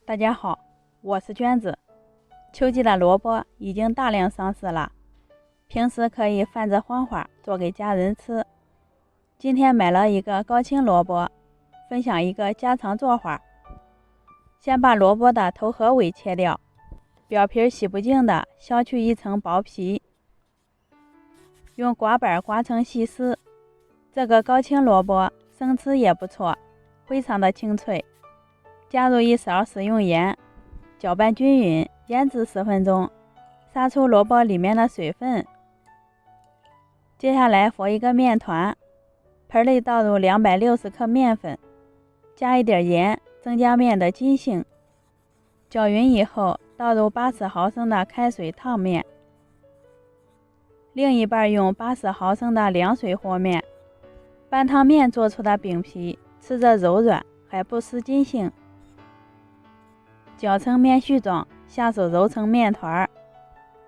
大家好，我是娟子。秋季的萝卜已经大量上市了，平时可以泛着黄花做给家人吃。今天买了一个高青萝卜，分享一个家常做法。先把萝卜的头和尾切掉，表皮洗不净的削去一层薄皮，用刮板刮成细丝。这个高青萝卜生吃也不错，非常的清脆。加入一勺食用盐，搅拌均匀，腌制10分钟，杀出萝卜里面的水分。接下来和一个面团，盆里倒入260克面粉，加一点盐，增加面的筋性。搅匀以后，倒入80毫升的开水烫面，另一半用80毫升的凉水和面。半汤面做出的饼皮吃着柔软，还不失筋性。搅成面絮状，下手揉成面团，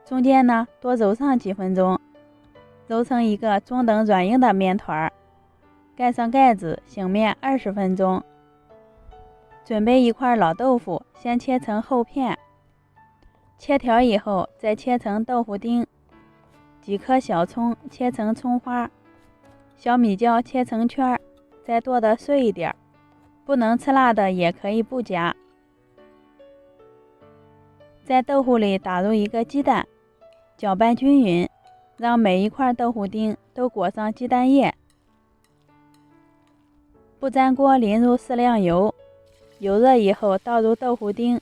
中间呢多揉上几分钟，揉成一个中等软硬的面团，盖上盖子醒面20分钟。准备一块老豆腐，先切成厚片，切条以后再切成豆腐丁，几颗小葱切成葱花，小米椒切成圈，再剁得碎一点，不能吃辣的也可以不加。在豆腐里打入一个鸡蛋，搅拌均匀，让每一块豆腐丁都裹上鸡蛋液。不粘锅淋入适量油，油热以后倒入豆腐丁，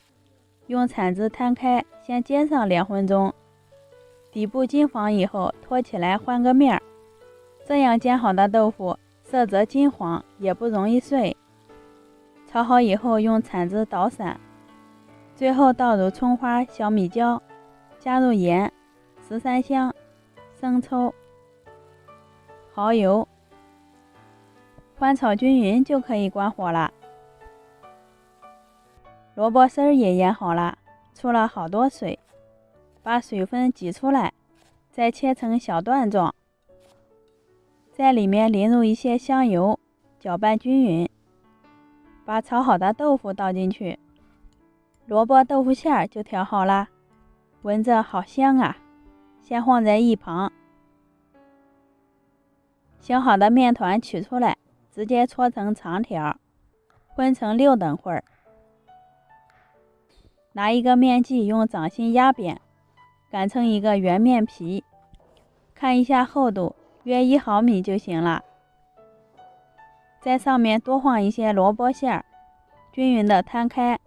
用铲子摊开，先煎上2分钟。底部金黄以后托起来换个面，这样煎好的豆腐色泽金黄，也不容易碎。炒好以后用铲子捣散。最后倒入葱花、小米椒，加入盐、十三香、生抽、蚝油，翻炒均匀就可以关火了。萝卜丝儿也腌好了，出了好多水，把水分挤出来，再切成小段状，在里面淋入一些香油，搅拌均匀，把炒好的豆腐倒进去。萝卜豆腐馅就调好了，闻着好香啊！先放在一旁。醒好的面团取出来，直接搓成长条，分成6等份儿。拿一个面剂用掌心压扁，擀成一个圆面皮，看一下厚度，约1毫米就行了。在上面多放一些萝卜馅，均匀的摊开。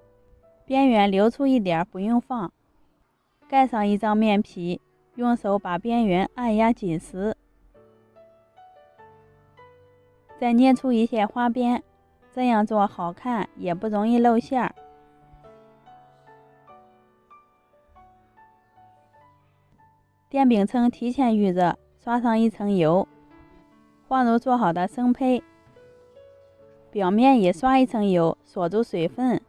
边缘留出一点不用放，盖上一张面皮，用手把边缘按压紧实，再捏出一些花边，这样做好看也不容易露馅。电饼铛提前预热，刷上一层油，放入做好的生胚，表面也刷一层油，锁住水分。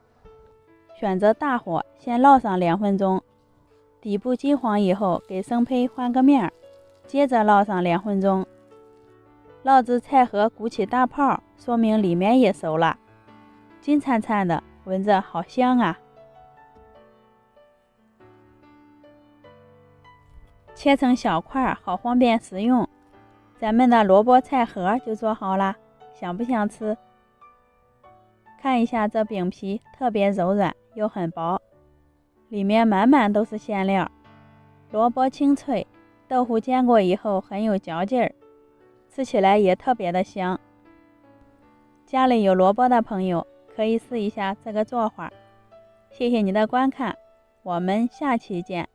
选择大火，先烙上2分钟，底部金黄以后给生胚换个面，接着烙上2分钟，烙至菜盒鼓起大泡，说明里面也熟了，金灿灿的，闻着好香啊！切成小块，好方便食用。咱们的萝卜菜盒就做好了，想不想吃？看一下这饼皮特别柔软又很薄，里面满满都是馅料，萝卜清脆，豆腐煎过以后很有嚼劲儿，吃起来也特别的香。家里有萝卜的朋友可以试一下这个做法。谢谢你的观看，我们下期见。